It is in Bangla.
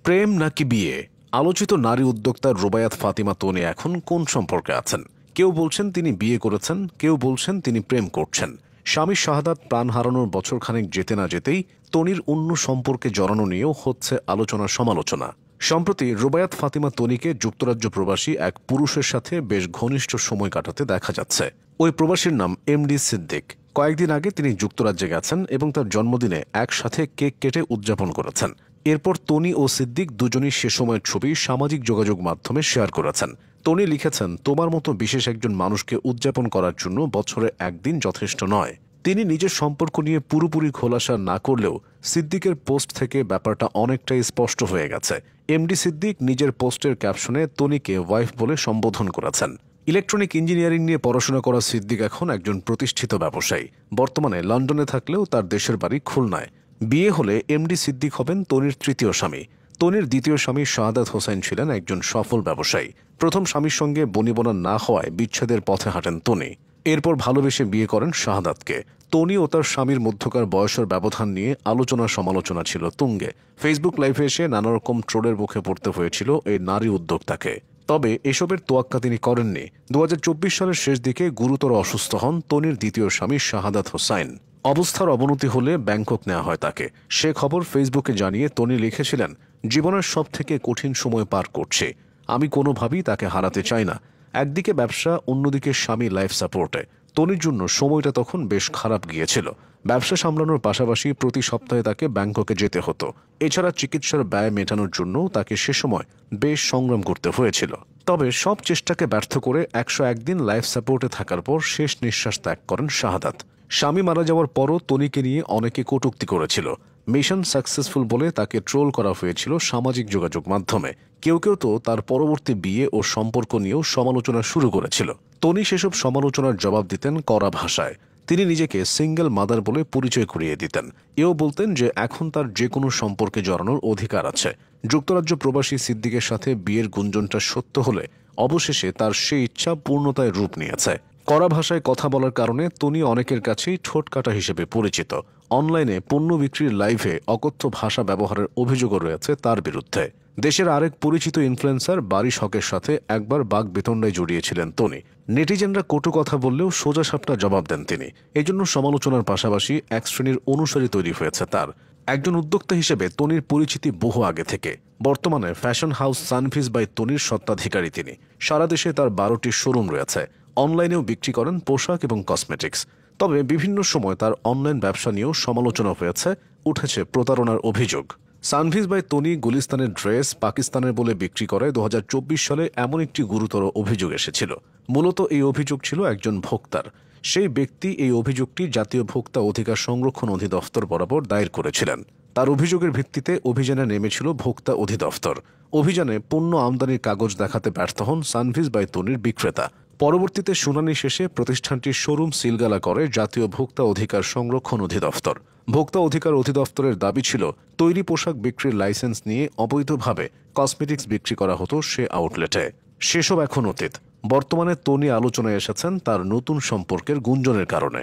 প্রেম নাকি বিয়ে? আলোচিত নারী উদ্যোক্তা রুবায়াত ফাতিমা তনি এখন কোন সম্পর্কে আছেন? কেউ বলছেন তিনি বিয়ে করেছেন, কেউ বলছেন তিনি প্রেম করছেন। স্বামী শাহাদাত প্রাণ হারানোর বছরখানেক যেতে না যেতেই তনির অন্য সম্পর্কে জড়ানো নিয়েও হচ্ছে আলোচনা সমালোচনা। সম্প্রতি রুবায়াত ফাতিমা তনিকে যুক্তরাজ্য প্রবাসী এক পুরুষের সাথে বেশ ঘনিষ্ঠ সময় কাটাতে দেখা যাচ্ছে। ওই প্রবাসীর নাম এমডি সিদ্দিক। কয়েকদিন আগে তিনি যুক্তরাজ্যে গেছেন এবং তার জন্মদিনে একসাথে কেক কেটে উদযাপন করেছেন। এরপর তনি ও সিদ্দিক দুজনই সে সময়ের ছবি সামাজিক যোগাযোগ মাধ্যমে শেয়ার করেছেন। তনি লিখেছেন, তোমার মতো বিশেষ একজন মানুষকে উদযাপন করার জন্য বছরে একদিন যথেষ্ট নয়। তিনি নিজের সম্পর্ক নিয়ে পুরোপুরি খোলাসা না করলেও সিদ্দিকের পোস্ট থেকে ব্যাপারটা অনেকটাই স্পষ্ট হয়ে গেছে। এমডি সিদ্দিক নিজের পোস্টের ক্যাপশনে তনিকে ওয়াইফ বলে সম্বোধন করেছেন। ইলেকট্রনিক ইঞ্জিনিয়ারিং নিয়ে পড়াশোনা করা সিদ্দিক এখন একজন প্রতিষ্ঠিত ব্যবসায়ী। বর্তমানে লন্ডনে থাকলেও তার দেশের বাড়ি খুলনায়। বিয়ে হলে এমডি সিদ্দিক হবেন তনির তৃতীয় স্বামী। তনির দ্বিতীয় স্বামী শাহাদাত হোসেন ছিলেন একজন সফল ব্যবসায়ী। প্রথম স্বামীর সঙ্গে বনিবনা না হওয়ায় বিচ্ছেদের পথে হাঁটেন তনি। এরপর ভালোবেসে বিয়ে করেন শাহাদাতকে। তনি ও তার স্বামীর মধ্যকার বয়সের ব্যবধান নিয়ে আলোচনা সমালোচনা ছিল তুঙ্গে। ফেসবুক লাইভে এসে নানারকম ট্রোলের মুখে পড়তে হয়েছিল এই নারী উদ্যোক্তাকে। তবে এসবের তোয়াক্কা তিনি করেননি। 2024 সালের শেষ দিকে গুরুতর অসুস্থ হন তনির দ্বিতীয় স্বামী শাহাদাত হোসাইন। অবস্থার অবনতি হলে ব্যাংকক নেওয়া হয় তাকে। সে খবর ফেসবুকে জানিয়ে তনি লিখেছিলেন, জীবনের সব থেকে কঠিন সময় পার করছে। আমি কোনোভাবেই তাকে হারাতে চাই না। একদিকে ব্যবসা, অন্যদিকে স্বামী লাইফ সাপোর্টে। তনির জন্য সময়টা তখন বেশ খারাপ গিয়েছিল। ব্যবসা সামলানোর পাশাপাশি প্রতি সপ্তাহে তাকে ব্যাংককে যেতে হতো। এছাড়া চিকিৎসার ব্যয় মেটানোর জন্যও তাকে সে সময় বেশ সংগ্রাম করতে হয়েছিল। তবে সব চেষ্টাকে ব্যর্থ করে 101 দিন লাইফ সাপোর্টে থাকার পর শেষ নিঃশ্বাস ত্যাগ করেন শাহাদাত। স্বামী মারা যাওয়ার পরও তনিকে নিয়ে অনেকে কটূক্তি করেছিল। মিশন সাকসেসফুল বলে তাকে ট্রোল করা হয়েছিল সামাজিক যোগাযোগ মাধ্যমে। কেউ কেউ তো তার পরবর্তী বিয়ে ও সম্পর্ক নিয়েও সমালোচনা শুরু করেছিল। তনি সেসব সমালোচনার জবাব দিতেন কড়া ভাষায়। তিনি নিজেকে সিঙ্গেল মাদার বলে পরিচয় করিয়ে দিতেন। এও বলতেন যে এখন তার যে কোনো সম্পর্কে জড়ানোর অধিকার আছে। যুক্তরাজ্য প্রবাসী সিদ্দিকের সাথে বিয়ের গুঞ্জনটা সত্য হলে অবশেষে তার সেই ইচ্ছা পূর্ণতায় রূপ নিয়েছে। কড়া ভাষায় কথা বলার কারণে তনি অনেকের কাছেই ঠোঁটকাটা হিসেবে পরিচিত। অনলাইনে পণ্য বিক্রির লাইভে অকথ্য ভাষা ব্যবহারের অভিযোগও রয়েছে তার বিরুদ্ধে। দেশের আরেক পরিচিত ইনফ্লুয়েন্সার বারিশ হকের সাথে একবার বাগবিতণ্ডায় জড়িয়েছিলেন তনি। নেটিজেনরা কটু কথা বললেও সোজাসাপটা জবাব দেন তিনি। এজন্য সমালোচনার পাশাপাশি এক শ্রেণীর অনুসারী তৈরি হয়েছে তার। একজন উদ্যোক্তা হিসেবে তনির পরিচিতি বহু আগে থেকে। বর্তমানে ফ্যাশন হাউস সানভিজ বাই তনির স্বত্বাধিকারী তিনি। সারা দেশে তার 12টি শোরুম রয়েছে। অনলাইনেও বিক্রি করেন পোশাক এবং কসমেটিক্স। তবে বিভিন্ন সময় তার অনলাইন ব্যবসা নিয়েও সমালোচনা হয়েছে, উঠেছে প্রতারণার অভিযোগ। সানভিজ বাই তনি গুলিস্তানের ড্রেস পাকিস্তানের বলে বিক্রি করে 2024 সালে এমন একটি গুরুতর অভিযোগ এসেছিল। মূলত এই অভিযোগ ছিল একজন ভোক্তার। সেই ব্যক্তি এই অভিযোগটি জাতীয় ভোক্তা অধিকার সংরক্ষণ অধিদপ্তর বরাবর দায়ের করেছিলেন। তার অভিযোগের ভিত্তিতে অভিযানে নেমেছিল ভোক্তা অধিদপ্তর। অভিযানে পণ্য আমদানির কাগজ দেখাতে ব্যর্থ হন সানভিজ বাই তনির বিক্রেতা। পরবর্তীতে শুনানি শেষে প্রতিষ্ঠানটির শোরুম সিলগালা করে জাতীয় ভোক্তা অধিকার সংরক্ষণ অধিদপ্তর। ভোক্তা অধিকার অধিদপ্তরের দাবি ছিল তৈরি পোশাক বিক্রির লাইসেন্স নিয়ে অবৈধভাবে কসমেটিক্স বিক্রি করা হতো সে আউটলেটে। সেসব এখন অতীত। বর্তমানে তনি আলোচনায় এসেছেন তার নতুন সম্পর্কের গুঞ্জনের কারণে।